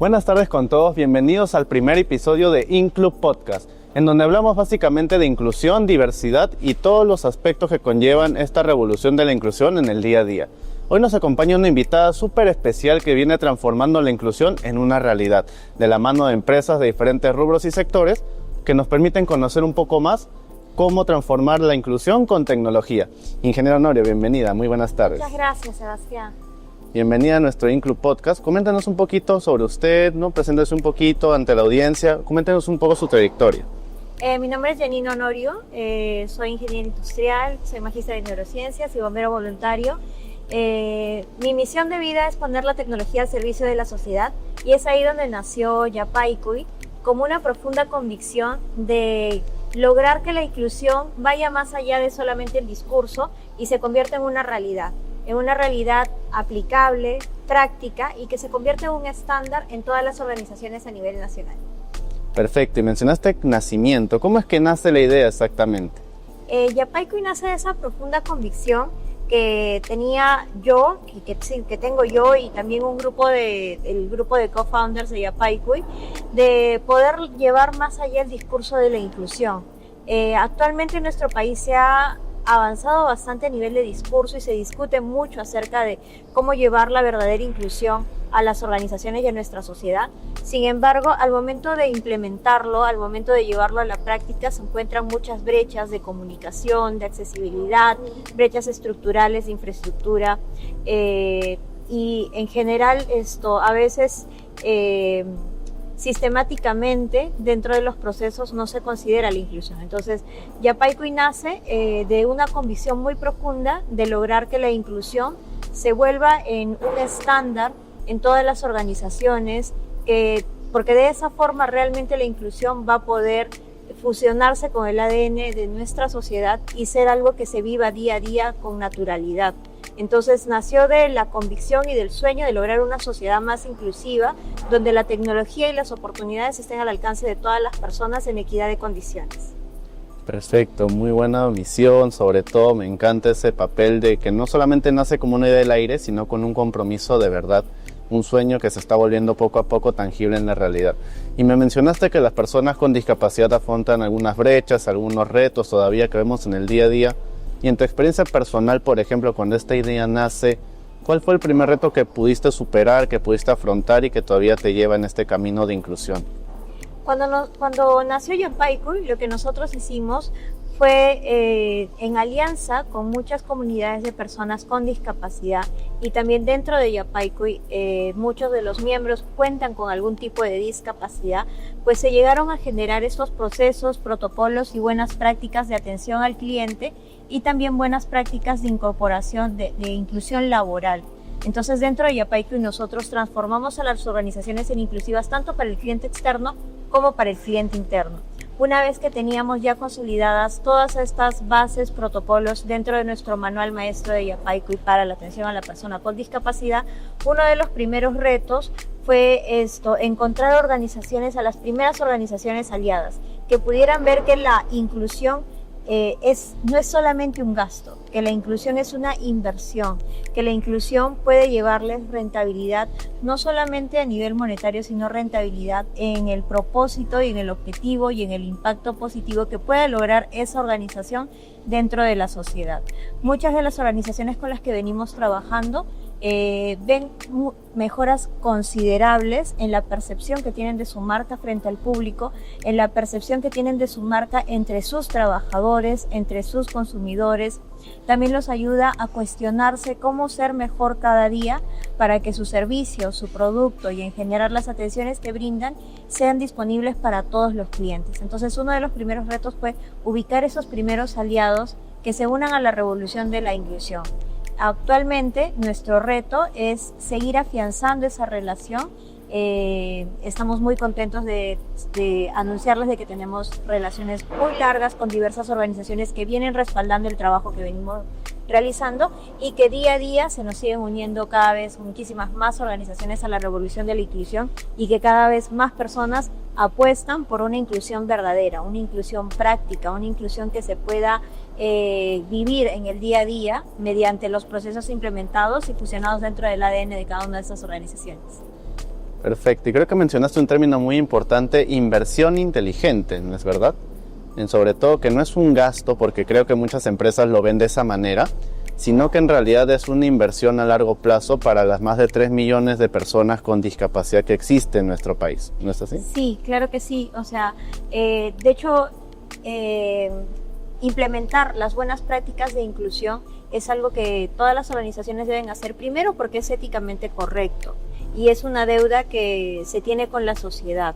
Buenas tardes con todos, bienvenidos al primer episodio de Inclub Podcast, en donde hablamos básicamente de inclusión, diversidad y todos los aspectos que conllevan esta revolución de la inclusión en el día a día. Hoy nos acompaña una invitada súper especial que viene transformando la inclusión en una realidad, de la mano de empresas de diferentes rubros y sectores que nos permiten conocer un poco más cómo transformar la inclusión con tecnología. Ingeniera Honorio, bienvenida, muy buenas tardes. Muchas gracias, Sebastián. Bienvenida a nuestro Inclub Podcast. Coméntanos un poquito sobre usted, ¿no? Preséntese un poquito ante la audiencia. Coméntanos un poco su trayectoria. Mi nombre es Janina Honorio, soy ingeniera industrial, soy magíster en neurociencias y bombero voluntario. Mi misión de vida es poner la tecnología al servicio de la sociedad y es ahí donde nació Yapaycuy, como una profunda convicción de lograr que la inclusión vaya más allá de solamente el discurso y se convierta en una realidad aplicable, práctica y que se convierta en un estándar en todas las organizaciones a nivel nacional. Perfecto, y mencionaste nacimiento. ¿Cómo es que nace la idea exactamente? Yapaycuy nace de esa profunda convicción que tenía yo, que tengo yo y también el grupo de co-founders de Yapaycuy, de poder llevar más allá el discurso de la inclusión. Actualmente en nuestro país se ha avanzado bastante a nivel de discurso y se discute mucho acerca de cómo llevar la verdadera inclusión a las organizaciones y a nuestra sociedad. Sin embargo, al momento de implementarlo, al momento de llevarlo a la práctica, se encuentran muchas brechas de comunicación, de accesibilidad, brechas estructurales de infraestructura y en general esto a veces sistemáticamente dentro de los procesos no se considera la inclusión. Entonces, Yapaycuy nace de una convicción muy profunda de lograr que la inclusión se vuelva en un estándar en todas las organizaciones, porque de esa forma realmente la inclusión va a poder fusionarse con el ADN de nuestra sociedad y ser algo que se viva día a día con naturalidad. Entonces nació de la convicción y del sueño de lograr una sociedad más inclusiva, donde la tecnología y las oportunidades estén al alcance de todas las personas en equidad de condiciones. Perfecto, muy buena misión, sobre todo me encanta ese papel de que no solamente nace como una idea del aire, sino con un compromiso de verdad, un sueño que se está volviendo poco a poco tangible en la realidad. Y me mencionaste que las personas con discapacidad afrontan algunas brechas, algunos retos todavía que vemos en el día a día. Y en tu experiencia personal, por ejemplo, cuando esta idea nace, ¿cuál fue el primer reto que pudiste superar, que pudiste afrontar y que todavía te lleva en este camino de inclusión? Cuando nació Yapaycuy, lo que nosotros hicimos fue en alianza con muchas comunidades de personas con discapacidad y también dentro de Yapaycuy muchos de los miembros cuentan con algún tipo de discapacidad, pues se llegaron a generar estos procesos, protocolos y buenas prácticas de atención al cliente y también buenas prácticas de incorporación de inclusión laboral. Entonces dentro de Yapaycuy nosotros transformamos a las organizaciones en inclusivas tanto para el cliente externo como para el cliente interno. Una vez que teníamos ya consolidadas todas estas bases, protocolos dentro de nuestro manual maestro de Yapaycuy para la atención a la persona con discapacidad, uno de los primeros retos fue encontrar organizaciones, a las primeras organizaciones aliadas, que pudieran ver que la inclusión no es solamente un gasto, que la inclusión es una inversión, que la inclusión puede llevarles rentabilidad, no solamente a nivel monetario, sino rentabilidad en el propósito y en el objetivo y en el impacto positivo que pueda lograr esa organización dentro de la sociedad. Muchas de las organizaciones con las que venimos trabajando ven mejoras considerables en la percepción que tienen de su marca frente al público, en la percepción que tienen de su marca entre sus trabajadores, entre sus consumidores. También los ayuda a cuestionarse cómo ser mejor cada día para que su servicio, su producto y en general las atenciones que brindan sean disponibles para todos los clientes. Entonces uno de los primeros retos fue ubicar esos primeros aliados que se unan a la revolución de la inclusión. Actualmente nuestro reto es seguir afianzando esa relación. Estamos muy contentos de anunciarles de que tenemos relaciones muy largas con diversas organizaciones que vienen respaldando el trabajo que venimos realizando y que día a día se nos siguen uniendo cada vez muchísimas más organizaciones a la revolución de la inclusión y que cada vez más personas apuestan por una inclusión verdadera, una inclusión práctica, una inclusión que se pueda vivir en el día a día mediante los procesos implementados y fusionados dentro del ADN de cada una de estas organizaciones. Perfecto, y creo que mencionaste un término muy importante, inversión inteligente, ¿no es verdad? Sobre todo que no es un gasto, porque creo que muchas empresas lo ven de esa manera, sino que en realidad es una inversión a largo plazo para las más de 3 millones de personas con discapacidad que existen en nuestro país, ¿no es así? Sí, claro que sí. O sea, de hecho, implementar las buenas prácticas de inclusión es algo que todas las organizaciones deben hacer primero porque es éticamente correcto y es una deuda que se tiene con la sociedad.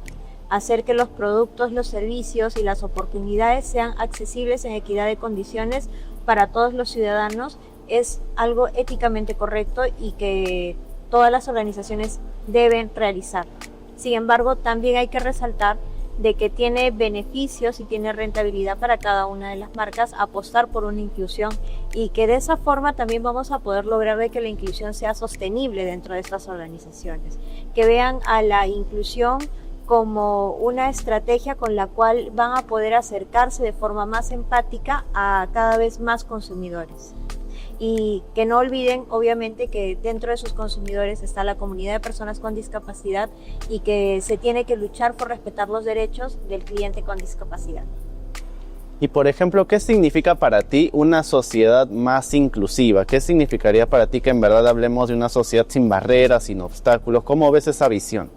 Hacer que los productos, los servicios y las oportunidades sean accesibles en equidad de condiciones para todos los ciudadanos es algo éticamente correcto y que todas las organizaciones deben realizar. Sin embargo, también hay que resaltar de que tiene beneficios y tiene rentabilidad para cada una de las marcas apostar por una inclusión y que de esa forma también vamos a poder lograr de que la inclusión sea sostenible dentro de estas organizaciones, que vean a la inclusión como una estrategia con la cual van a poder acercarse de forma más empática a cada vez más consumidores. Y que no olviden, obviamente, que dentro de sus consumidores está la comunidad de personas con discapacidad y que se tiene que luchar por respetar los derechos del cliente con discapacidad. Y por ejemplo, ¿qué significa para ti una sociedad más inclusiva? ¿Qué significaría para ti que en verdad hablemos de una sociedad sin barreras, sin obstáculos? ¿Cómo ves esa visión?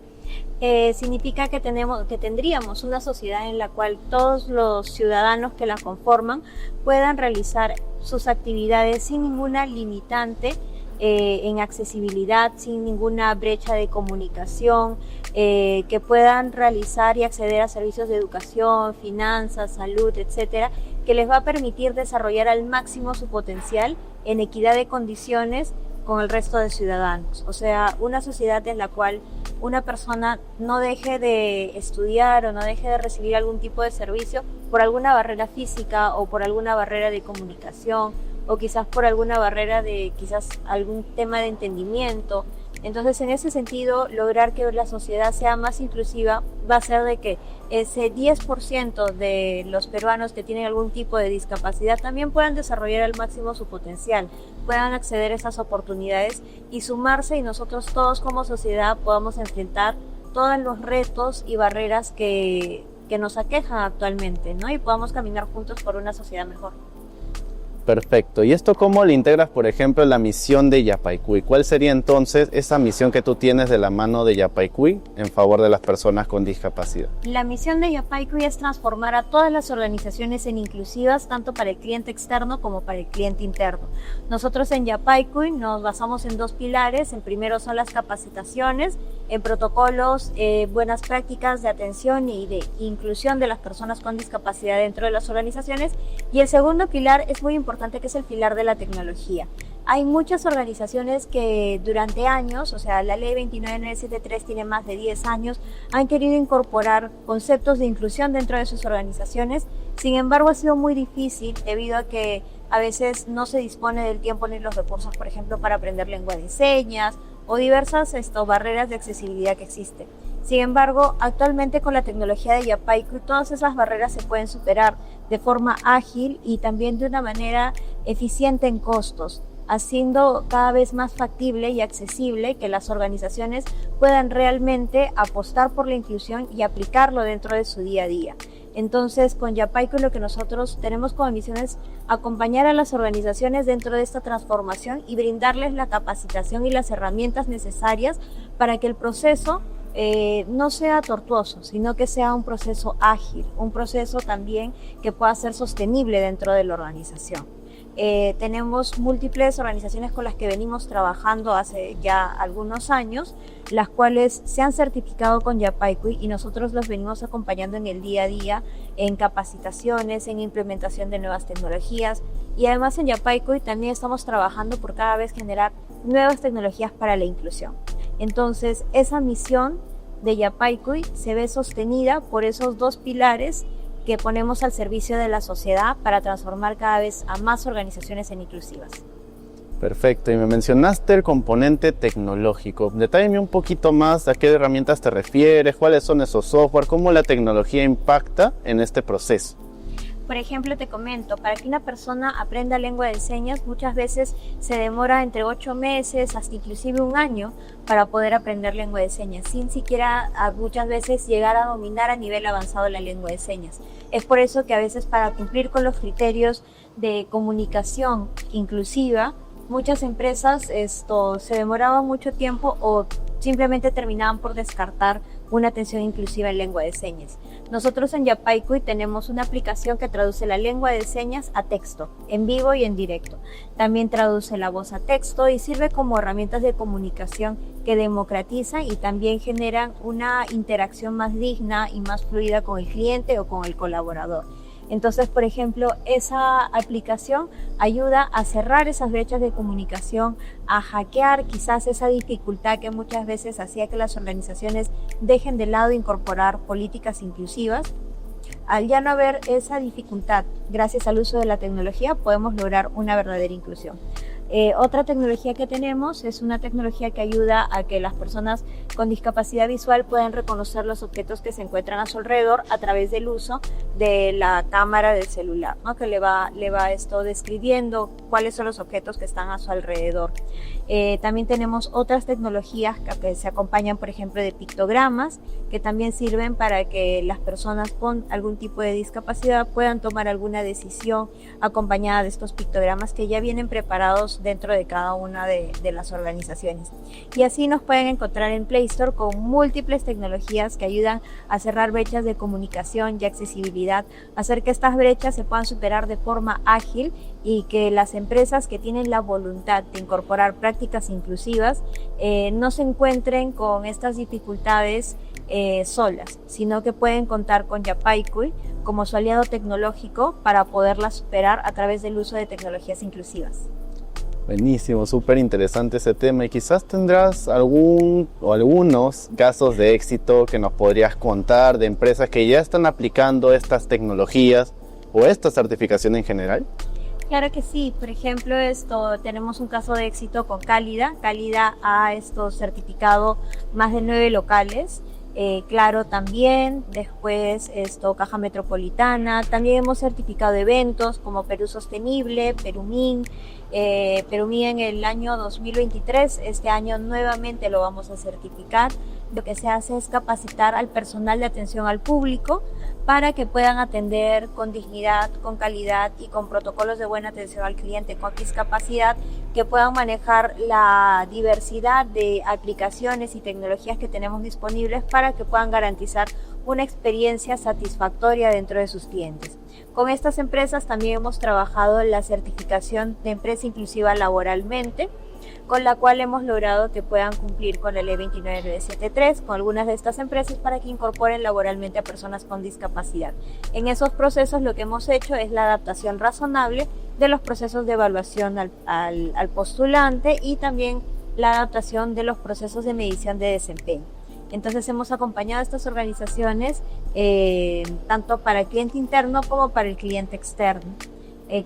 Significa que tendríamos una sociedad en la cual todos los ciudadanos que la conforman puedan realizar sus actividades sin ninguna limitante en accesibilidad, sin ninguna brecha de comunicación, que puedan realizar y acceder a servicios de educación, finanzas, salud, etcétera, que les va a permitir desarrollar al máximo su potencial en equidad de condiciones con el resto de ciudadanos. O sea, una sociedad en la cual una persona no deje de estudiar o no deje de recibir algún tipo de servicio por alguna barrera física o por alguna barrera de comunicación o quizás por alguna barrera de quizás algún tema de entendimiento. Entonces, en ese sentido, lograr que la sociedad sea más inclusiva va a ser de que ese 10% de los peruanos que tienen algún tipo de discapacidad también puedan desarrollar al máximo su potencial, puedan acceder a esas oportunidades y sumarse, y nosotros todos como sociedad podamos enfrentar todos los retos y barreras que nos aquejan actualmente, ¿no? Y podamos caminar juntos por una sociedad mejor. Perfecto. ¿Y esto cómo le integras, por ejemplo, la misión de Yapaycuy? ¿Cuál sería entonces esa misión que tú tienes de la mano de Yapaycuy en favor de las personas con discapacidad? La misión de Yapaycuy es transformar a todas las organizaciones en inclusivas, tanto para el cliente externo como para el cliente interno. Nosotros en Yapaycuy nos basamos en dos pilares. El primero son las capacitaciones en protocolos, buenas prácticas de atención y de inclusión de las personas con discapacidad dentro de las organizaciones. Y el segundo pilar es muy importante, que es el pilar de la tecnología. Hay muchas organizaciones que durante años, o sea, la ley 29973 tiene más de 10 años, han querido incorporar conceptos de inclusión dentro de sus organizaciones. Sin embargo, ha sido muy difícil debido a que a veces no se dispone del tiempo ni los recursos, por ejemplo, para aprender lengua de señas o diversas barreras de accesibilidad que existen. Sin embargo, actualmente con la tecnología de Yapaycuy todas esas barreras se pueden superar de forma ágil y también de una manera eficiente en costos, haciendo cada vez más factible y accesible que las organizaciones puedan realmente apostar por la inclusión y aplicarlo dentro de su día a día. Entonces, con Yapaycuy lo que nosotros tenemos como misión es acompañar a las organizaciones dentro de esta transformación y brindarles la capacitación y las herramientas necesarias para que el proceso no sea tortuoso, sino que sea un proceso ágil, un proceso también que pueda ser sostenible dentro de la organización. Tenemos múltiples organizaciones con las que venimos trabajando hace ya algunos años, las cuales se han certificado con Yapaycuy y nosotros los venimos acompañando en el día a día, en capacitaciones, en implementación de nuevas tecnologías, y además en Yapaycuy también estamos trabajando por cada vez generar nuevas tecnologías para la inclusión. Entonces, esa misión de Yapaycuy se ve sostenida por esos dos pilares que ponemos al servicio de la sociedad para transformar cada vez a más organizaciones en inclusivas. Perfecto, y me mencionaste el componente tecnológico. Detállame un poquito más a qué herramientas te refieres, cuáles son esos software, cómo la tecnología impacta en este proceso. Por ejemplo, te comento, para que una persona aprenda lengua de señas, muchas veces se demora entre 8 meses hasta inclusive un año para poder aprender lengua de señas, sin siquiera muchas veces llegar a dominar a nivel avanzado la lengua de señas. Es por eso que a veces para cumplir con los criterios de comunicación inclusiva, muchas empresas se demoraban mucho tiempo o simplemente terminaban por descartar una atención inclusiva en lengua de señas. Nosotros en Yapaycuy tenemos una aplicación que traduce la lengua de señas a texto, en vivo y en directo. También traduce la voz a texto y sirve como herramientas de comunicación que democratizan y también generan una interacción más digna y más fluida con el cliente o con el colaborador. Entonces, por ejemplo, esa aplicación ayuda a cerrar esas brechas de comunicación, a hackear quizás esa dificultad que muchas veces hacía que las organizaciones dejen de lado incorporar políticas inclusivas. Al ya no haber esa dificultad, gracias al uso de la tecnología, podemos lograr una verdadera inclusión. Otra tecnología que tenemos es una tecnología que ayuda a que las personas con discapacidad visual puedan reconocer los objetos que se encuentran a su alrededor a través del uso de la cámara del celular, ¿no? Que le va esto describiendo cuáles son los objetos que están a su alrededor. También tenemos otras tecnologías que se acompañan, por ejemplo, de pictogramas, que también sirven para que las personas con algún tipo de discapacidad puedan tomar alguna decisión acompañada de estos pictogramas que ya vienen preparados dentro de cada una de las organizaciones. Y así nos pueden encontrar en Play Store con múltiples tecnologías que ayudan a cerrar brechas de comunicación y accesibilidad, hacer que estas brechas se puedan superar de forma ágil y que las empresas que tienen la voluntad de incorporar prácticas inclusivas no se encuentren con estas dificultades solas, sino que pueden contar con Yapaycuy como su aliado tecnológico para poderlas superar a través del uso de tecnologías inclusivas. Buenísimo, súper interesante ese tema, y quizás tendrás algunos casos de éxito que nos podrías contar de empresas que ya están aplicando estas tecnologías o esta certificación en general. Claro que sí, por ejemplo, tenemos un caso de éxito con Cálida. Cálida ha certificado más de 9 locales. Claro también, después Caja Metropolitana, también hemos certificado eventos como Perú Sostenible, Perumín en el año 2023, este año nuevamente lo vamos a certificar. Lo que se hace es capacitar al personal de atención al público para que puedan atender con dignidad, con calidad y con protocolos de buena atención al cliente con discapacidad, que puedan manejar la diversidad de aplicaciones y tecnologías que tenemos disponibles para que puedan garantizar una experiencia satisfactoria dentro de sus clientes. Con estas empresas también hemos trabajado en la certificación de empresa inclusiva laboralmente, con la cual hemos logrado que puedan cumplir con el E29973 con algunas de estas empresas para que incorporen laboralmente a personas con discapacidad. En esos procesos lo que hemos hecho es la adaptación razonable de los procesos de evaluación al postulante y también la adaptación de los procesos de medición de desempeño. Entonces hemos acompañado a estas organizaciones tanto para el cliente interno como para el cliente externo.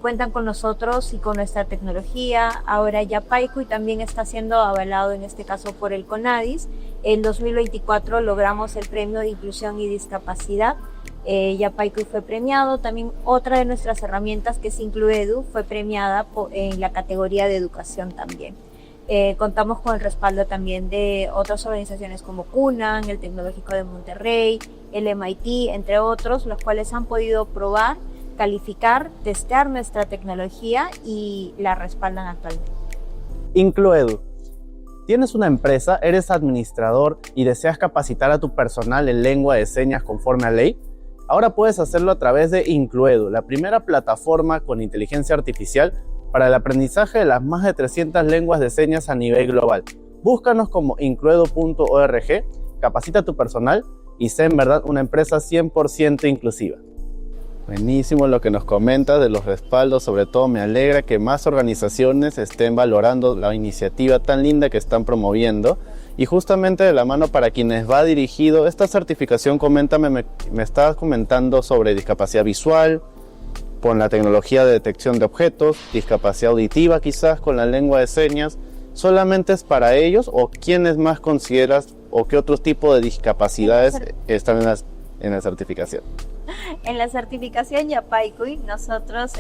Cuentan con nosotros y con nuestra tecnología. Ahora Yapaycuy también está siendo avalado en este caso por el CONADIS. En 2024 logramos el premio de inclusión y discapacidad. Yapaycuy fue premiado. También otra de nuestras herramientas, que es Incluedu, fue premiada en la categoría de educación también. Contamos con el respaldo también de otras organizaciones como CUNAN, el Tecnológico de Monterrey, el MIT, entre otros, los cuales han podido probar, calificar, testear nuestra tecnología y la respaldan actualmente. Incluedu. ¿Tienes una empresa, eres administrador y deseas capacitar a tu personal en lengua de señas conforme a ley? Ahora puedes hacerlo a través de Incluedu, la primera plataforma con inteligencia artificial para el aprendizaje de las más de 300 lenguas de señas a nivel global. Búscanos como incluedu.org, capacita a tu personal y sé en verdad una empresa 100% inclusiva. Buenísimo lo que nos comentas de los respaldos, sobre todo me alegra que más organizaciones estén valorando la iniciativa tan linda que están promoviendo, y justamente de la mano para quienes va dirigido esta certificación. Coméntame, me estabas comentando sobre discapacidad visual, con la tecnología de detección de objetos, discapacidad auditiva quizás con la lengua de señas. ¿Solamente es para ellos o quiénes más consideras o qué otros tipos de discapacidades están en la certificación? En la certificación Yapaycuy nosotros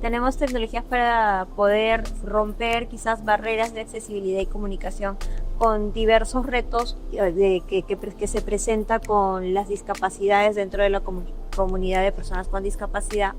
tenemos tecnologías para poder romper quizás barreras de accesibilidad y comunicación con diversos retos que se presenta con las discapacidades dentro de la comunidad de personas con discapacidad.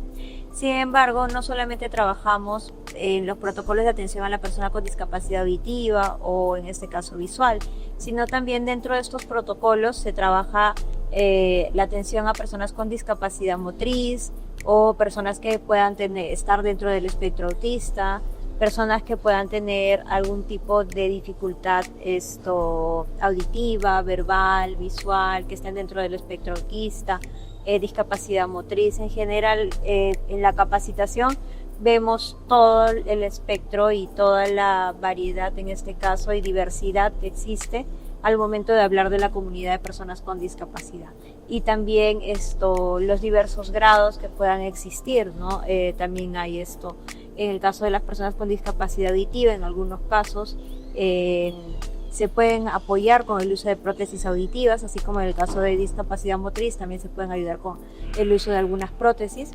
Sin embargo, no solamente trabajamos en los protocolos de atención a la persona con discapacidad auditiva o en este caso visual, sino también dentro de estos protocolos se trabaja la atención a personas con discapacidad motriz o personas que puedan estar dentro del espectro autista, personas que puedan tener algún tipo de dificultad auditiva, verbal, visual, que estén dentro del espectro autista, discapacidad motriz. En general, en la capacitación vemos todo el espectro y toda la variedad, en este caso, y diversidad que existe al momento de hablar de la comunidad de personas con discapacidad. Y también los diversos grados que puedan existir, ¿no? También hay en el caso de las personas con discapacidad auditiva, en algunos casos se pueden apoyar con el uso de prótesis auditivas, así como en el caso de discapacidad motriz también se pueden ayudar con el uso de algunas prótesis.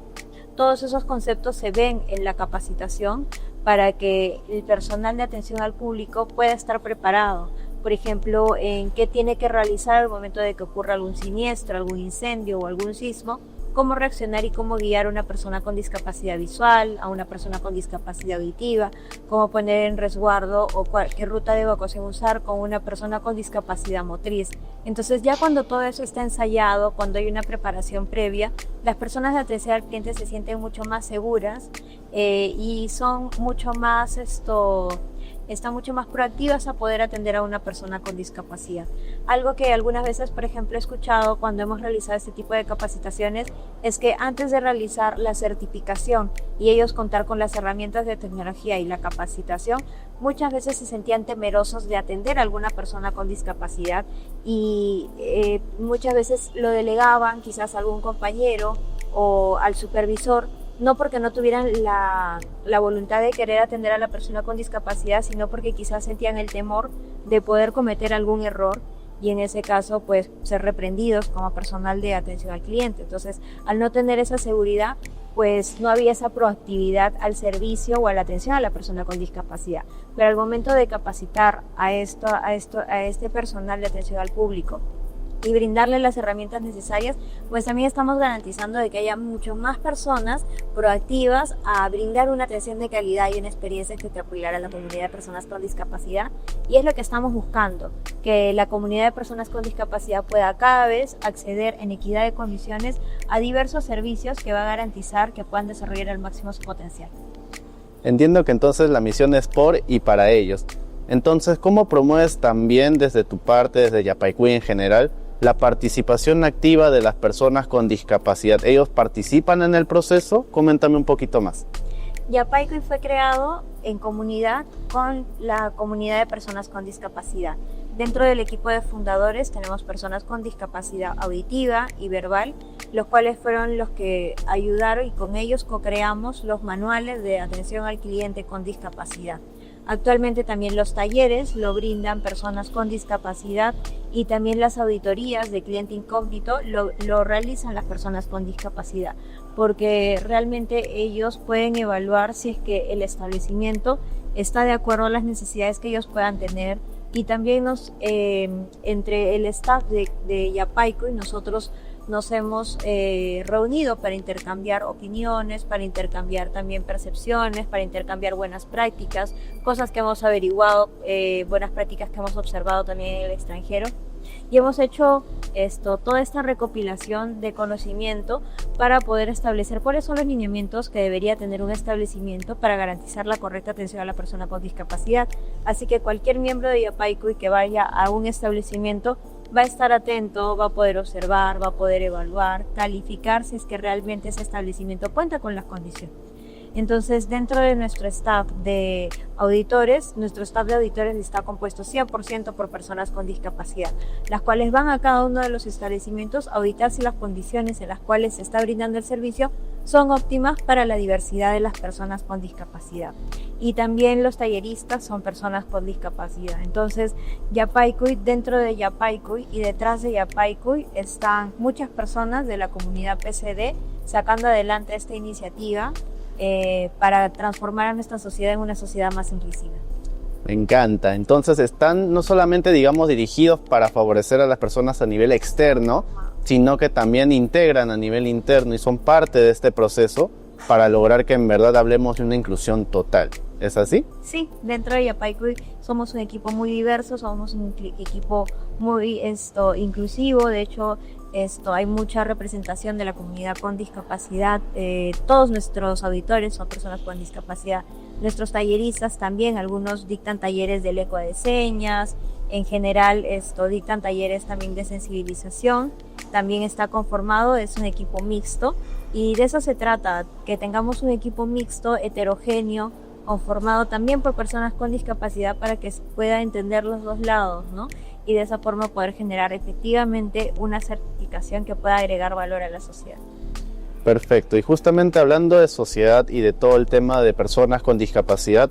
Todos esos conceptos se ven en la capacitación para que el personal de atención al público pueda estar preparado. Por ejemplo, en qué tiene que realizar al momento de que ocurra algún siniestro, algún incendio o algún sismo, cómo reaccionar y cómo guiar a una persona con discapacidad visual, a una persona con discapacidad auditiva, cómo poner en resguardo o qué ruta de evacuación usar con una persona con discapacidad motriz. Entonces ya cuando todo eso está ensayado, cuando hay una preparación previa, las personas de atención al cliente se sienten mucho más seguras y son mucho más están mucho más proactivas a poder atender a una persona con discapacidad. Algo que algunas veces, por ejemplo, he escuchado cuando hemos realizado este tipo de capacitaciones es que antes de realizar la certificación y ellos contar con las herramientas de tecnología y la capacitación, muchas veces se sentían temerosos de atender a alguna persona con discapacidad y muchas veces lo delegaban quizás a algún compañero o al supervisor, no porque no tuvieran la voluntad de querer atender a la persona con discapacidad, sino porque quizás sentían el temor de poder cometer algún error y en ese caso pues ser reprendidos como personal de atención al cliente. Entonces, al no tener esa seguridad, pues no había esa proactividad al servicio o a la atención a la persona con discapacidad. Pero al momento de capacitar a este personal de atención al público y brindarle las herramientas necesarias, pues también estamos garantizando de que haya mucho más personas proactivas a brindar una atención de calidad y una experiencia espectacular a la comunidad de personas con discapacidad. Y es lo que estamos buscando, que la comunidad de personas con discapacidad pueda cada vez acceder en equidad de condiciones a diversos servicios que va a garantizar que puedan desarrollar al máximo su potencial. Entiendo que entonces la misión es por y para ellos. Entonces, ¿cómo promueves también desde tu parte, desde Yapaycuy en general, la participación activa de las personas con discapacidad? ¿Ellos participan en el proceso? Coméntame un poquito más. Yapaycuy fue creado en comunidad con la comunidad de personas con discapacidad. Dentro del equipo de fundadores tenemos personas con discapacidad auditiva y verbal, los cuales fueron los que ayudaron y con ellos co-creamos los manuales de atención al cliente con discapacidad. Actualmente también los talleres lo brindan personas con discapacidad y también las auditorías de cliente incógnito lo realizan las personas con discapacidad, porque realmente ellos pueden evaluar si es que el establecimiento está de acuerdo a las necesidades que ellos puedan tener. Y también entre el staff de Yapaycuy nosotros nos hemos reunido para intercambiar opiniones, para intercambiar también percepciones, para intercambiar buenas prácticas, cosas que hemos averiguado, buenas prácticas que hemos observado también en el extranjero. Y hemos hecho toda esta recopilación de conocimiento para poder establecer cuáles son los lineamientos que debería tener un establecimiento para garantizar la correcta atención a la persona con discapacidad. Así que cualquier miembro de Yapaycuy que vaya a un establecimiento va a estar atento, va a poder observar, va a poder evaluar, calificar si es que realmente ese establecimiento cuenta con las condiciones. Entonces, dentro de nuestro staff de auditores, nuestro staff de auditores está compuesto 100% por personas con discapacidad, las cuales van a cada uno de los establecimientos a auditar si las condiciones en las cuales se está brindando el servicio son óptimas para la diversidad de las personas con discapacidad. Y también los talleristas son personas con discapacidad. Entonces, Yapaycuy, dentro de Yapaycuy y detrás de Yapaycuy están muchas personas de la comunidad PCD sacando adelante esta iniciativa para transformar a nuestra sociedad en una sociedad más inclusiva. Me encanta. Entonces están no solamente, digamos, dirigidos para favorecer a las personas a nivel externo, sino que también integran a nivel interno y son parte de este proceso para lograr que en verdad hablemos de una inclusión total. ¿Es así? Sí, dentro de Yapaycuy somos un equipo muy diverso, somos un equipo muy inclusivo. De hecho, hay mucha representación de la comunidad con discapacidad. Todos nuestros auditores son personas con discapacidad. Nuestros talleristas también, algunos dictan talleres de lengua de señas. En general, dictan talleres también de sensibilización. También está conformado, es un equipo mixto. Y de eso se trata, que tengamos un equipo mixto, heterogéneo, conformado también por personas con discapacidad para que se pueda entender los dos lados, ¿no? Y de esa forma poder generar efectivamente una certificación que pueda agregar valor a la sociedad. Perfecto. Y justamente hablando de sociedad y de todo el tema de personas con discapacidad,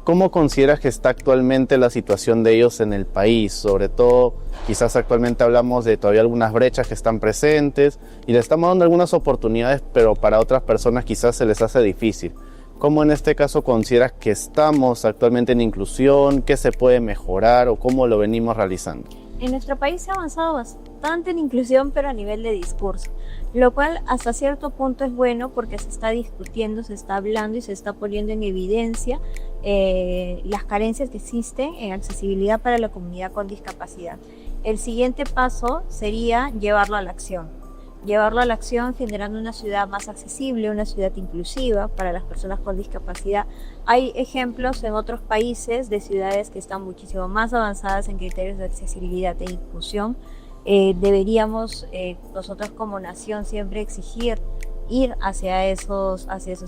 ¿cómo consideras que está actualmente la situación de ellos en el país? Sobre todo, quizás actualmente hablamos de todavía algunas brechas que están presentes y le estamos dando algunas oportunidades, pero para otras personas quizás se les hace difícil. ¿Cómo en este caso consideras que estamos actualmente en inclusión? ¿Qué se puede mejorar o cómo lo venimos realizando? En nuestro país se ha avanzado bastante en inclusión, pero a nivel de discurso, lo cual hasta cierto punto es bueno porque se está discutiendo, se está hablando y se está poniendo en evidencia las carencias que existen en accesibilidad para la comunidad con discapacidad. El siguiente paso sería llevarlo a la acción. Llevarlo a la acción generando una ciudad más accesible, una ciudad inclusiva para las personas con discapacidad. Hay ejemplos en otros países de ciudades que están muchísimo más avanzadas en criterios de accesibilidad e inclusión. Deberíamos nosotros como nación siempre exigir ir hacia esos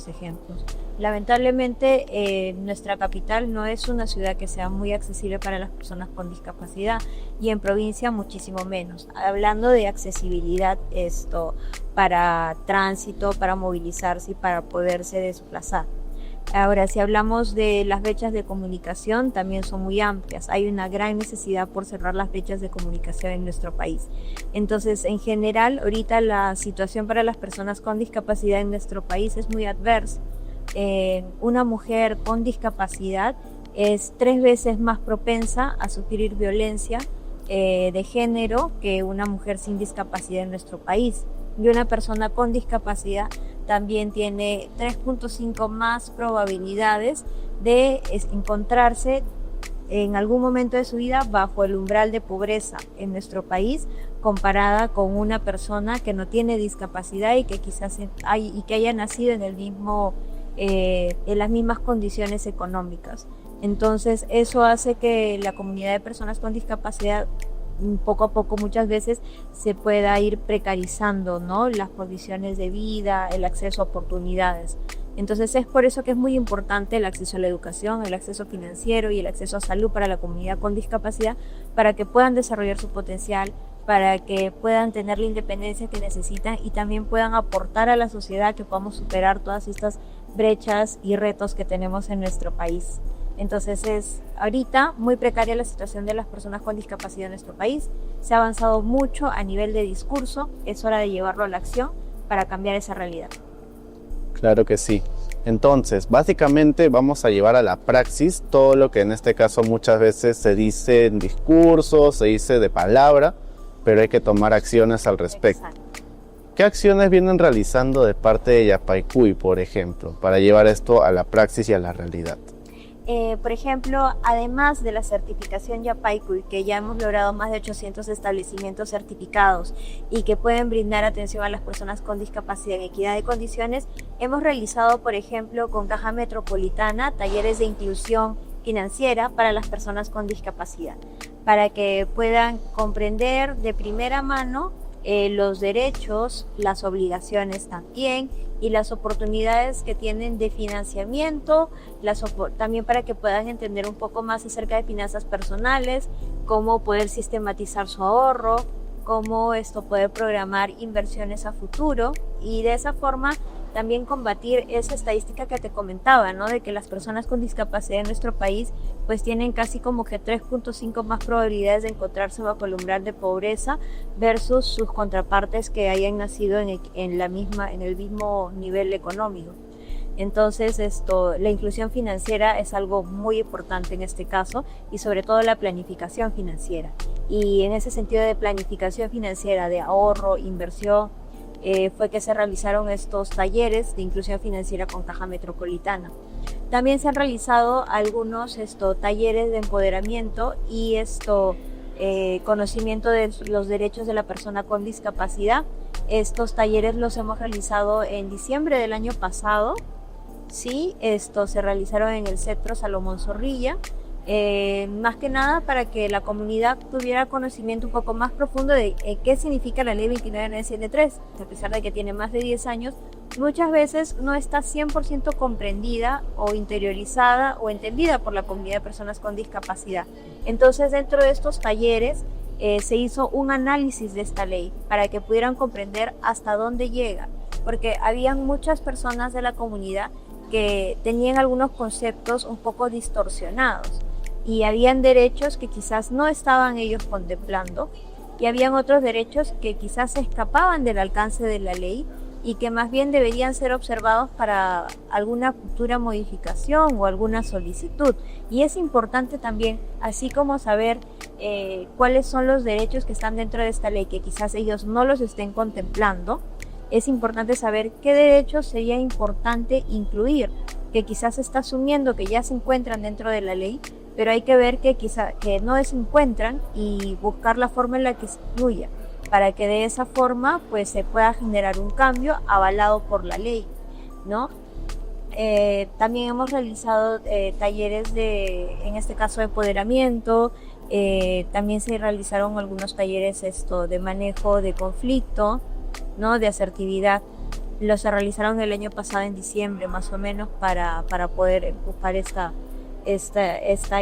ejemplos. Lamentablemente nuestra capital no es una ciudad que sea muy accesible para las personas con discapacidad y en provincia muchísimo menos. Hablando de accesibilidad para tránsito, para movilizarse y para poderse desplazar. Ahora, si hablamos de las brechas de comunicación, también son muy amplias. Hay una gran necesidad por cerrar las brechas de comunicación en nuestro país. Entonces, en general, ahorita la situación para las personas con discapacidad en nuestro país es muy adversa. Una mujer con discapacidad es 3 veces más propensa a sufrir violencia de género que una mujer sin discapacidad en nuestro país. Y una persona con discapacidad también tiene 3.5 más probabilidades de encontrarse en algún momento de su vida bajo el umbral de pobreza en nuestro país, comparada con una persona que no tiene discapacidad y que quizás haya nacido en las mismas condiciones económicas. Entonces, eso hace que la comunidad de personas con discapacidad poco a poco muchas veces se pueda ir precarizando, ¿no? Las condiciones de vida, el acceso a oportunidades. Entonces es por eso que es muy importante el acceso a la educación, el acceso financiero y el acceso a salud para la comunidad con discapacidad, para que puedan desarrollar su potencial, para que puedan tener la independencia que necesitan y también puedan aportar a la sociedad, que podamos superar todas estas brechas y retos que tenemos en nuestro país. Entonces es ahorita muy precaria la situación de las personas con discapacidad en nuestro país. Se ha avanzado mucho a nivel de discurso, es hora de llevarlo a la acción para cambiar esa realidad. Claro que sí. Entonces, básicamente vamos a llevar a la praxis todo lo que en este caso muchas veces se dice en discursos, se dice de palabra, pero hay que tomar acciones al respecto. Exacto. ¿Qué acciones vienen realizando de parte de Yapaycuy, por ejemplo, para llevar esto a la praxis y a la realidad? Por ejemplo, además de la certificación Yapaycuy, que ya hemos logrado más de 800 establecimientos certificados y que pueden brindar atención a las personas con discapacidad en equidad de condiciones, hemos realizado, por ejemplo, con Caja Metropolitana, talleres de inclusión financiera para las personas con discapacidad, para que puedan comprender de primera mano los derechos, las obligaciones también y las oportunidades que tienen de financiamiento, también para que puedan entender un poco más acerca de finanzas personales, cómo poder sistematizar su ahorro, cómo poder programar inversiones a futuro y de esa forma también combatir esa estadística que te comentaba, ¿no? De que las personas con discapacidad en nuestro país pues tienen casi como que 3.5 más probabilidades de encontrarse bajo el umbral de pobreza versus sus contrapartes que hayan nacido en el mismo nivel económico. Entonces la inclusión financiera es algo muy importante en este caso y sobre todo la planificación financiera. Y en ese sentido de planificación financiera, de ahorro, inversión, fue que se realizaron estos talleres de inclusión financiera con Caja Metropolitana. También se han realizado algunos talleres de empoderamiento y conocimiento de los derechos de la persona con discapacidad. Estos talleres los hemos realizado en diciembre del año pasado. Sí, se realizaron en el Centro Salomón Zorrilla. Más que nada para que la comunidad tuviera conocimiento un poco más profundo de qué significa la ley 29973, a pesar de que tiene más de 10 años, muchas veces no está 100% comprendida o interiorizada o entendida por la comunidad de personas con discapacidad. Entonces, dentro de estos talleres se hizo un análisis de esta ley para que pudieran comprender hasta dónde llega, porque habían muchas personas de la comunidad que tenían algunos conceptos un poco distorsionados y habían derechos que quizás no estaban ellos contemplando y habían otros derechos que quizás se escapaban del alcance de la ley y que más bien deberían ser observados para alguna futura modificación o alguna solicitud. Y es importante también, así como saber cuáles son los derechos que están dentro de esta ley, que quizás ellos no los estén contemplando, es importante saber qué derechos sería importante incluir, que quizás se está asumiendo que ya se encuentran dentro de la ley, pero hay que ver que no se encuentran y buscar la forma en la que se incluya, para que de esa forma pues se pueda generar un cambio avalado por la ley, ¿no? También hemos realizado talleres en este caso de empoderamiento, también se realizaron algunos talleres de manejo de conflicto, ¿no? De asertividad. Los se realizaron el año pasado en diciembre más o menos para poder empujar esta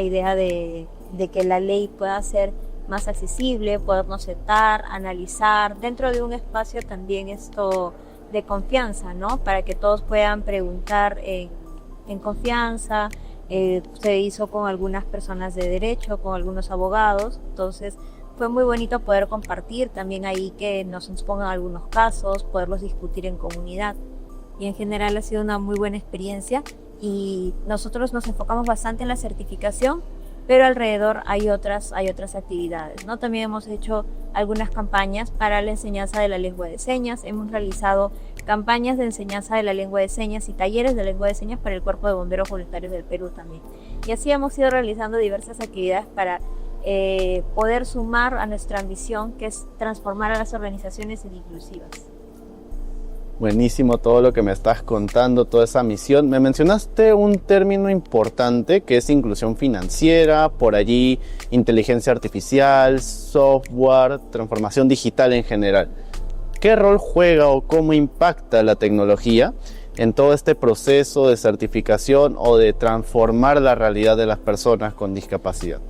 idea de que la ley pueda ser más accesible, podernos sentar, analizar dentro de un espacio también de confianza, ¿no? Para que todos puedan preguntar en confianza. Se hizo con algunas personas de derecho, con algunos abogados, entonces fue muy bonito poder compartir también ahí que nos expongan algunos casos, poderlos discutir en comunidad. Y en general ha sido una muy buena experiencia y nosotros nos enfocamos bastante en la certificación, pero alrededor hay otras actividades, ¿no? También hemos hecho algunas campañas para la enseñanza de la lengua de señas, hemos realizado campañas de enseñanza de la lengua de señas y talleres de lengua de señas para el Cuerpo de Bomberos Voluntarios del Perú también. Y así hemos ido realizando diversas actividades para poder sumar a nuestra misión, que es transformar a las organizaciones en inclusivas. Buenísimo todo lo que me estás contando, toda esa misión. Me mencionaste un término importante que es inclusión financiera, por allí inteligencia artificial, software, transformación digital en general. ¿Qué rol juega o cómo impacta la tecnología en todo este proceso de certificación o de transformar la realidad de las personas con discapacidad?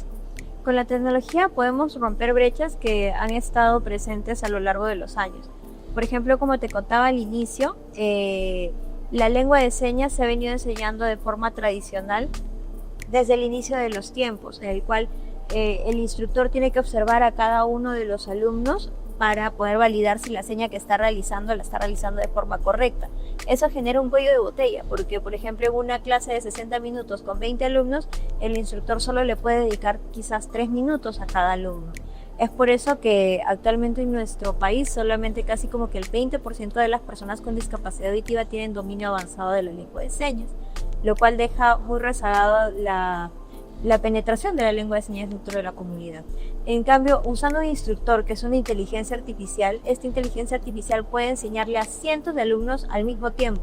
Con la tecnología podemos romper brechas que han estado presentes a lo largo de los años. Por ejemplo, como te contaba al inicio, la lengua de señas se ha venido enseñando de forma tradicional desde el inicio de los tiempos, en el cual el instructor tiene que observar a cada uno de los alumnos para poder validar si la seña que está realizando la está realizando de forma correcta. Eso genera un cuello de botella, porque por ejemplo en una clase de 60 minutos con 20 alumnos, el instructor solo le puede dedicar quizás 3 minutos a cada alumno. Es por eso que actualmente en nuestro país solamente casi como que el 20% de las personas con discapacidad auditiva tienen dominio avanzado de la lengua de señas, lo cual deja muy rezagado la penetración de la lengua de señas dentro de la comunidad. En cambio, usando un instructor que es una inteligencia artificial, esta inteligencia artificial puede enseñarle a cientos de alumnos al mismo tiempo,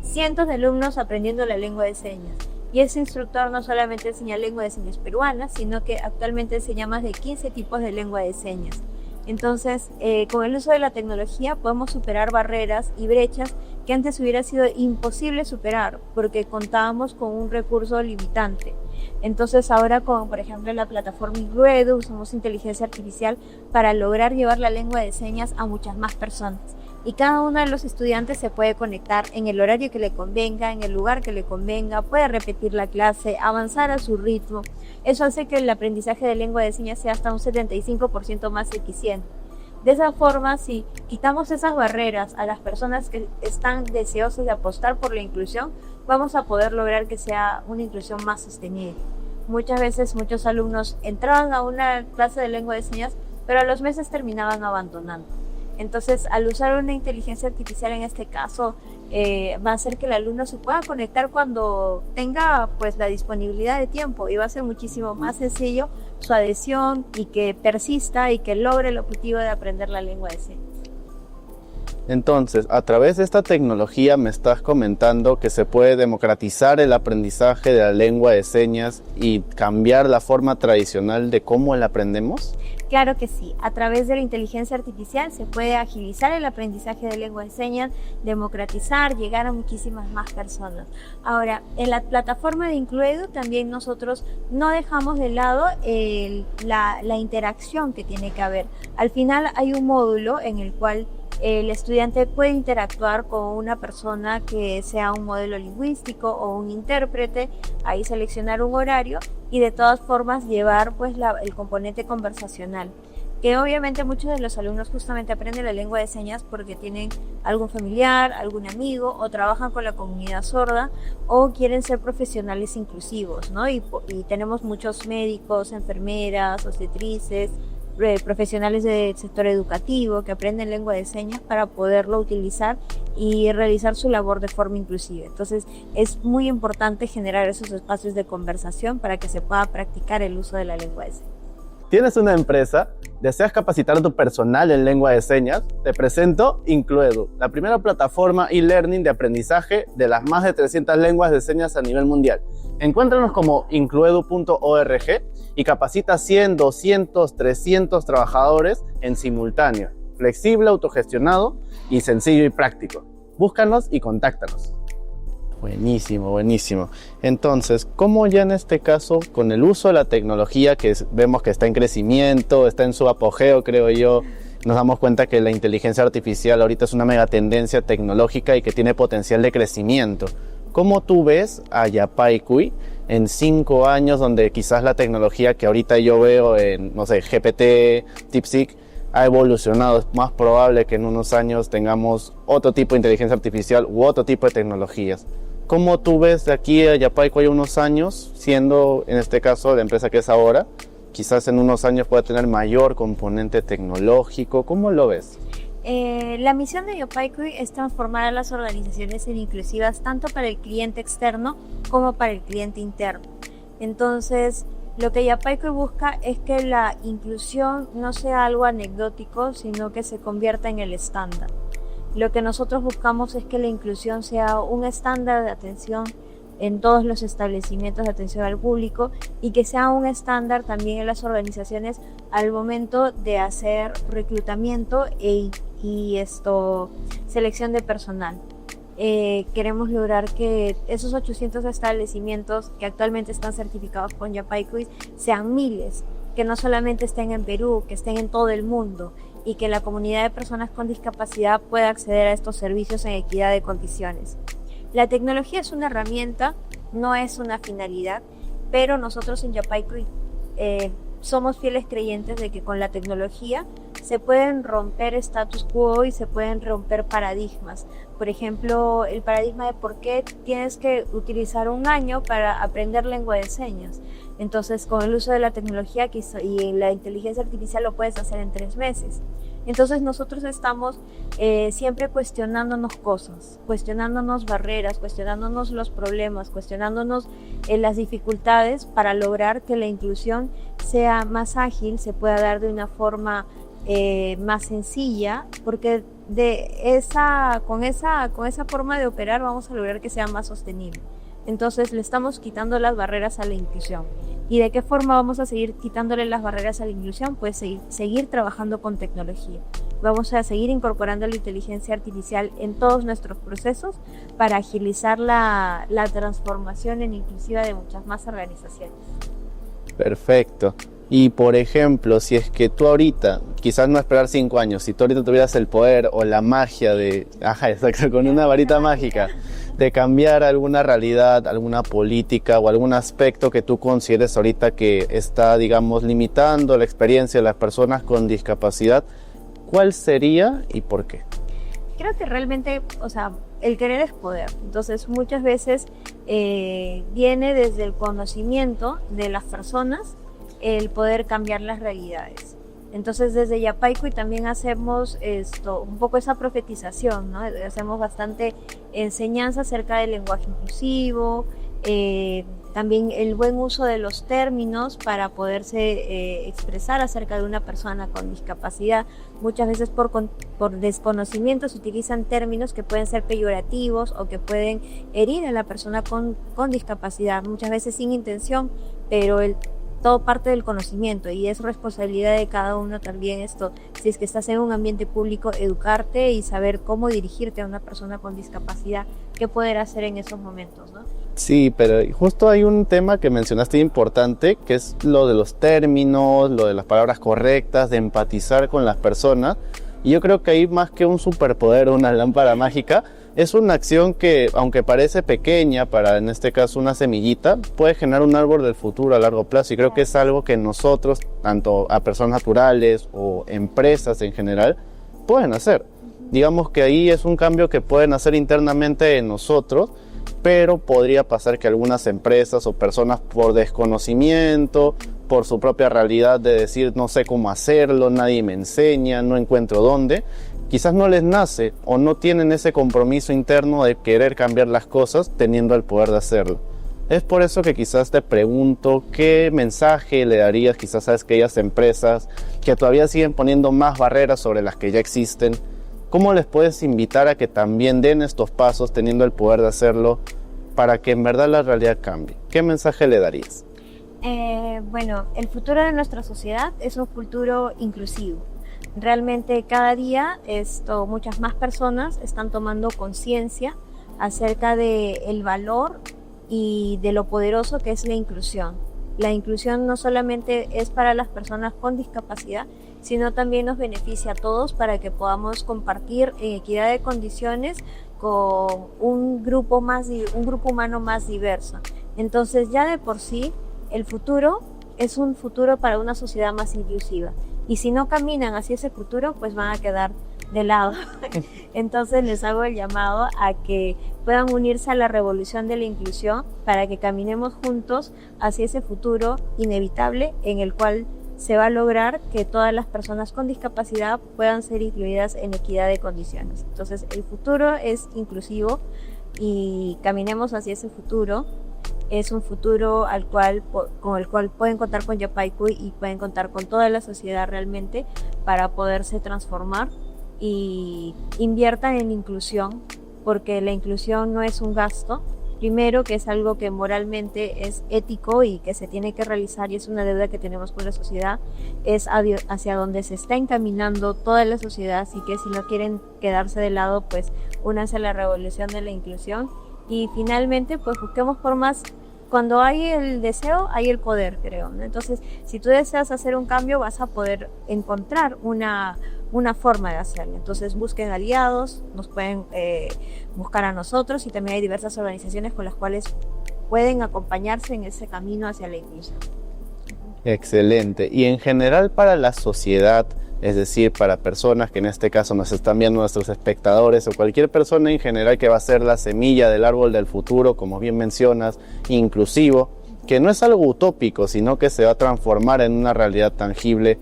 cientos de alumnos aprendiendo la lengua de señas. Y ese instructor no solamente enseña lengua de señas peruana, sino que actualmente enseña más de 15 tipos de lengua de señas. Entonces, con el uso de la tecnología podemos superar barreras y brechas que antes hubiera sido imposible superar porque contábamos con un recurso limitante. Entonces ahora con, por ejemplo, la plataforma Incluedu usamos inteligencia artificial para lograr llevar la lengua de señas a muchas más personas. Y cada uno de los estudiantes se puede conectar en el horario que le convenga, en el lugar que le convenga, puede repetir la clase, avanzar a su ritmo. Eso hace que el aprendizaje de lengua de señas sea hasta un 75% más eficiente. De esa forma, si quitamos esas barreras a las personas que están deseosas de apostar por la inclusión, vamos a poder lograr que sea una inclusión más sostenible. Muchas veces muchos alumnos entraban a una clase de lengua de señas, pero a los meses terminaban abandonando. Entonces, al usar una inteligencia artificial en este caso, va a hacer que el alumno se pueda conectar cuando tenga pues la disponibilidad de tiempo y va a ser muchísimo más sencillo su adhesión y que persista y que logre el objetivo de aprender la lengua de señas. Entonces, a través de esta tecnología me estás comentando que se puede democratizar el aprendizaje de la lengua de señas y cambiar la forma tradicional de cómo la aprendemos. Claro que sí, a través de la inteligencia artificial se puede agilizar el aprendizaje de lengua de señas, democratizar, llegar a muchísimas más personas. Ahora, en la plataforma de Incluedu también nosotros no dejamos de lado la interacción que tiene que haber. Al final hay un módulo en el cual el estudiante puede interactuar con una persona que sea un modelo lingüístico o un intérprete, ahí seleccionar un horario y de todas formas llevar pues el componente conversacional, que obviamente muchos de los alumnos justamente aprenden la lengua de señas porque tienen algún familiar, algún amigo o trabajan con la comunidad sorda o quieren ser profesionales inclusivos, ¿no? Y tenemos muchos médicos, enfermeras, obstetrices, profesionales del sector educativo que aprenden lengua de señas para poderlo utilizar y realizar su labor de forma inclusiva. Entonces es muy importante generar esos espacios de conversación para que se pueda practicar el uso de la lengua de señas. ¿Tienes una empresa? ¿Deseas capacitar a tu personal en lengua de señas? Te presento Incluedu, la primera plataforma e-learning de aprendizaje de las más de 300 lenguas de señas a nivel mundial. Encuéntranos como incluedu.org y capacita 100, 200, 300 trabajadores en simultáneo, flexible, autogestionado y sencillo y práctico. Búscanos y contáctanos. Buenísimo, buenísimo. Entonces, ¿cómo ya en este caso, con el uso de la tecnología que vemos que está en crecimiento, está en su apogeo, creo yo, nos damos cuenta que la inteligencia artificial ahorita es una mega tendencia tecnológica y que tiene potencial de crecimiento? ¿Cómo tú ves a Yapay Cuy en 5 años, donde quizás la tecnología que ahorita yo veo en, no sé, GPT, DeepSeek, ha evolucionado? Es más probable que en unos años tengamos otro tipo de inteligencia artificial u otro tipo de tecnologías. ¿Cómo tú ves de aquí a Yapay Cuy unos años, siendo en este caso la empresa que es ahora? Quizás en unos años pueda tener mayor componente tecnológico. ¿Cómo lo ves? La misión de Yapay Cuy es transformar a las organizaciones en inclusivas tanto para el cliente externo como para el cliente interno. Entonces, lo que Yapay Cuy busca es que la inclusión no sea algo anecdótico, sino que se convierta en el estándar. Lo que nosotros buscamos es que la inclusión sea un estándar de atención en todos los establecimientos de atención al público y que sea un estándar también en las organizaciones al momento de hacer reclutamiento y selección de personal. Queremos lograr que esos 800 establecimientos que actualmente están certificados con Yapay Cuy sean miles, que no solamente estén en Perú, que estén en todo el mundo y que la comunidad de personas con discapacidad pueda acceder a estos servicios en equidad de condiciones. La tecnología es una herramienta, no es una finalidad, pero nosotros en Yapay Cuy somos fieles creyentes de que con la tecnología se pueden romper status quo y se pueden romper paradigmas. Por ejemplo, el paradigma de por qué tienes que utilizar 1 año para aprender lengua de señas. Entonces, con el uso de la tecnología y la inteligencia artificial lo puedes hacer en 3 meses. Entonces nosotros estamos siempre cuestionándonos cosas, cuestionándonos barreras, cuestionándonos los problemas, cuestionándonos las dificultades para lograr que la inclusión sea más ágil, se pueda dar de una forma más sencilla, porque con esa forma de operar vamos a lograr que sea más sostenible. Entonces le estamos quitando las barreras a la inclusión. ¿Y de qué forma vamos a seguir quitándole las barreras a la inclusión? Pues seguir trabajando con tecnología. Vamos a seguir incorporando la inteligencia artificial en todos nuestros procesos para agilizar la transformación en inclusiva de muchas más organizaciones. Perfecto. Y por ejemplo, si es que tú ahorita, quizás no esperar 5 años, si tú ahorita tuvieras el poder o la magia de, exacto, con una varita mágica, de cambiar alguna realidad, alguna política o algún aspecto que tú consideres ahorita que está, digamos, limitando la experiencia de las personas con discapacidad, ¿cuál sería y por qué? Creo que realmente, el querer es poder. Entonces, muchas veces viene desde el conocimiento de las personas el poder cambiar las realidades. Entonces, desde Yapaycuy también hacemos un poco esa profetización, ¿no? Hacemos bastante enseñanza acerca del lenguaje inclusivo, también el buen uso de los términos para poderse expresar acerca de una persona con discapacidad. Muchas veces por desconocimiento se utilizan términos que pueden ser peyorativos o que pueden herir a la persona con discapacidad, muchas veces sin intención, pero todo parte del conocimiento y es responsabilidad de cada uno también si es que estás en un ambiente público, educarte y saber cómo dirigirte a una persona con discapacidad, qué poder hacer en esos momentos, ¿no? Sí, pero justo hay un tema que mencionaste importante, que es lo de los términos, lo de las palabras correctas, de empatizar con las personas. Y yo creo que ahí más que un superpoder o una lámpara mágica, es una acción que, aunque parece pequeña para, en este caso, una semillita, puede generar un árbol del futuro a largo plazo. Y creo que es algo que nosotros, tanto a personas naturales o empresas en general, pueden hacer. Digamos que ahí es un cambio que pueden hacer internamente en nosotros, pero podría pasar que algunas empresas o personas por desconocimiento, por su propia realidad de decir no sé cómo hacerlo, nadie me enseña, no encuentro dónde, quizás no les nace o no tienen ese compromiso interno de querer cambiar las cosas teniendo el poder de hacerlo. Es por eso que quizás te pregunto qué mensaje le darías quizás a aquellas empresas que todavía siguen poniendo más barreras sobre las que ya existen. ¿Cómo les puedes invitar a que también den estos pasos teniendo el poder de hacerlo para que en verdad la realidad cambie? ¿Qué mensaje le darías? Bueno, el futuro de nuestra sociedad es un futuro inclusivo. Realmente cada día muchas más personas están tomando conciencia acerca del valor y de lo poderoso que es la inclusión. La inclusión no solamente es para las personas con discapacidad, sino también nos beneficia a todos para que podamos compartir en equidad de condiciones con un grupo humano más diverso. Entonces ya de por sí el futuro es un futuro para una sociedad más inclusiva. Y si no caminan hacia ese futuro, pues van a quedar de lado. Entonces les hago el llamado a que puedan unirse a la revolución de la inclusión para que caminemos juntos hacia ese futuro inevitable en el cual se va a lograr que todas las personas con discapacidad puedan ser incluidas en equidad de condiciones. Entonces el futuro es inclusivo y caminemos hacia ese futuro. Es un futuro con el cual pueden contar con Yapaycuy y pueden contar con toda la sociedad realmente para poderse transformar, y inviertan en inclusión, porque la inclusión no es un gasto, primero que es algo que moralmente es ético y que se tiene que realizar y es una deuda que tenemos con la sociedad, es hacia donde se está encaminando toda la sociedad, así que si no quieren quedarse de lado, pues únanse a la revolución de la inclusión. Y finalmente, pues busquemos por más. Cuando hay el deseo, hay el poder, creo, ¿no? Entonces, si tú deseas hacer un cambio, vas a poder encontrar una forma de hacerlo. Entonces, busquen aliados, nos pueden buscar a nosotros, y también hay diversas organizaciones con las cuales pueden acompañarse en ese camino hacia la inclusión. Excelente. Y en general para la sociedad, es decir, para personas que en este caso nos están viendo, nuestros espectadores o cualquier persona en general que va a ser la semilla del árbol del futuro, como bien mencionas, inclusivo, que no es algo utópico, sino que se va a transformar en una realidad tangible,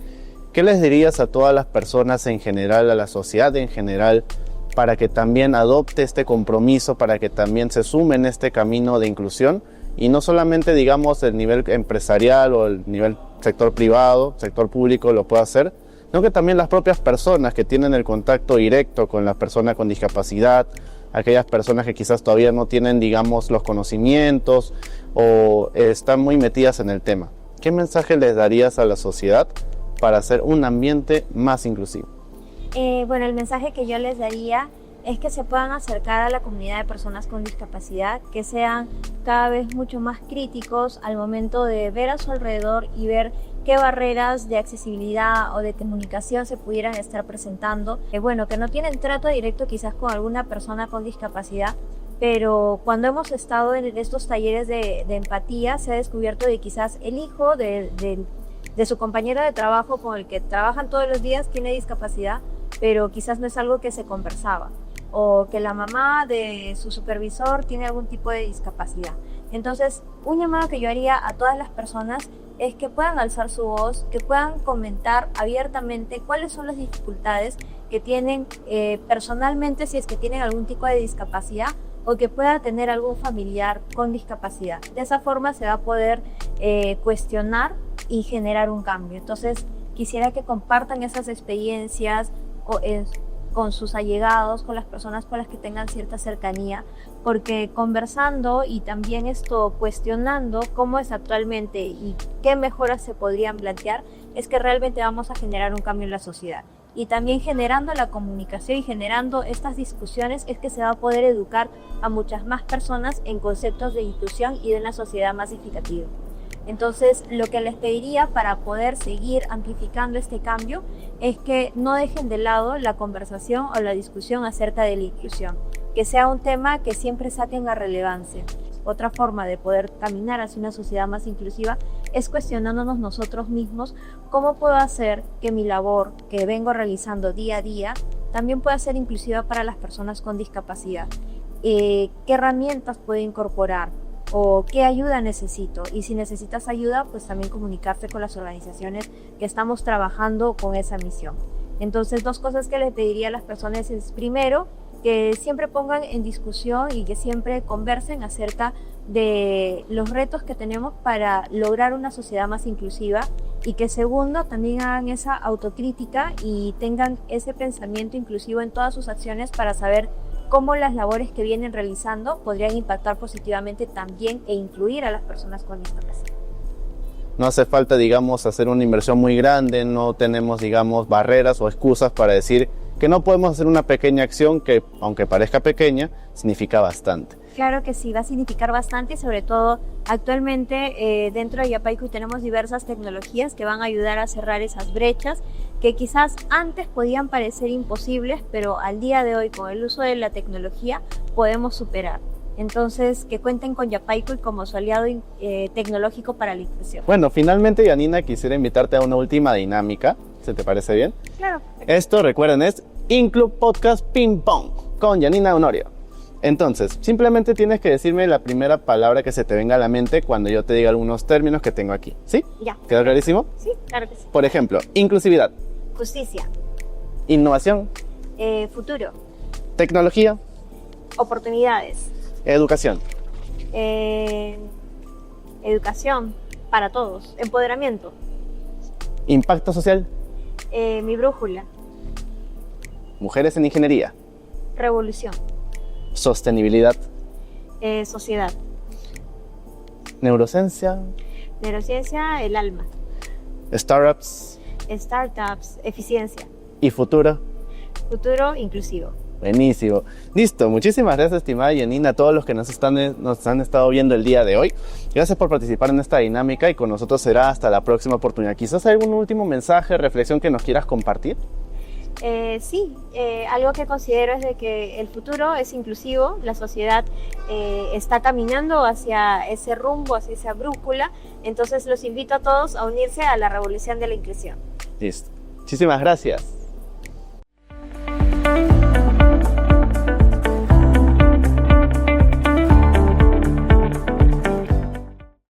¿qué les dirías a todas las personas en general, a la sociedad en general, para que también adopte este compromiso, para que también se sume en este camino de inclusión? Y no solamente, digamos, el nivel empresarial o el nivel sector privado, sector público lo puede hacer, sino que también las propias personas que tienen el contacto directo con las personas con discapacidad aquellas personas que quizás todavía no tienen, digamos, los conocimientos o están muy metidas en el tema? ¿Qué mensaje les darías a la sociedad para hacer un ambiente más inclusivo? Bueno, el mensaje que yo les daría es que se puedan acercar a la comunidad de personas con discapacidad, que sean cada vez mucho más críticos al momento de ver a su alrededor y ver qué barreras de accesibilidad o de comunicación se pudieran estar presentando. Bueno, que no tienen trato directo quizás con alguna persona con discapacidad, pero cuando hemos estado en estos talleres de empatía se ha descubierto de quizás el hijo de su compañero de trabajo con el que trabajan todos los días tiene discapacidad, pero quizás no es algo que se conversaba, o que la mamá de su supervisor tiene algún tipo de discapacidad. Entonces, un llamado que yo haría a todas las personas es que puedan alzar su voz, que puedan comentar abiertamente cuáles son las dificultades que tienen personalmente si es que tienen algún tipo de discapacidad o que pueda tener algún familiar con discapacidad. De esa forma se va a poder cuestionar y generar un cambio. Entonces, quisiera que compartan esas experiencias con sus allegados, con las personas con las que tengan cierta cercanía, porque conversando y también cuestionando cómo es actualmente y qué mejoras se podrían plantear, es que realmente vamos a generar un cambio en la sociedad. Y también generando la comunicación y generando estas discusiones es que se va a poder educar a muchas más personas en conceptos de inclusión y de una sociedad más significativa. Entonces, lo que les pediría para poder seguir amplificando este cambio es que no dejen de lado la conversación o la discusión acerca de la inclusión, que sea un tema que siempre saquen a relevancia. Otra forma de poder caminar hacia una sociedad más inclusiva es cuestionándonos nosotros mismos cómo puedo hacer que mi labor que vengo realizando día a día también pueda ser inclusiva para las personas con discapacidad. ¿Qué herramientas puedo incorporar? ¿O qué ayuda necesito? Y si necesitas ayuda, pues también comunicarse con las organizaciones que estamos trabajando con esa misión. Entonces, dos cosas que les pediría a las personas es, primero, que siempre pongan en discusión y que siempre conversen acerca de los retos que tenemos para lograr una sociedad más inclusiva, y que segundo, también hagan esa autocrítica y tengan ese pensamiento inclusivo en todas sus acciones para saber cómo las labores que vienen realizando podrían impactar positivamente también e incluir a las personas con discapacidad. No hace falta, digamos, hacer una inversión muy grande, no tenemos, digamos, barreras o excusas para decir que no podemos hacer una pequeña acción que, aunque parezca pequeña, significa bastante. Claro que sí, va a significar bastante, y sobre todo actualmente dentro de Yapaycuy tenemos diversas tecnologías que van a ayudar a cerrar esas brechas que quizás antes podían parecer imposibles, pero al día de hoy con el uso de la tecnología podemos superar. Entonces, que cuenten con Yapaycuy como su aliado tecnológico para la inclusión. Bueno, finalmente, Yanina, quisiera invitarte a una última dinámica, ¿se te parece bien? Claro. Esto, recuerden, es Inclu Podcast Ping Pong con Yanina Honorio. Entonces, simplemente tienes que decirme la primera palabra que se te venga a la mente cuando yo te diga algunos términos que tengo aquí. ¿Sí? Ya. ¿Quedó clarísimo? Sí, claro que sí. Por ejemplo, inclusividad. Justicia. Innovación. Futuro. Tecnología. Oportunidades. Educación. Educación para todos. Empoderamiento. Impacto social. Mi brújula. Mujeres en ingeniería. Revolución. Sostenibilidad. Sociedad. Neurociencia. Neurociencia, el alma. Startups. Startups, eficiencia. Y futuro. Futuro inclusivo. Buenísimo. Listo. Muchísimas gracias, estimada Yanina, a todos los que nos han estado viendo el día de hoy. Gracias por participar en esta dinámica, y con nosotros será hasta la próxima oportunidad. Quizás hay algún último mensaje, reflexión que nos quieras compartir. Sí, algo que considero es de que el futuro es inclusivo, la sociedad está caminando hacia ese rumbo, hacia esa brújula, entonces los invito a todos a unirse a la revolución de la inclusión. Listo. Muchísimas gracias.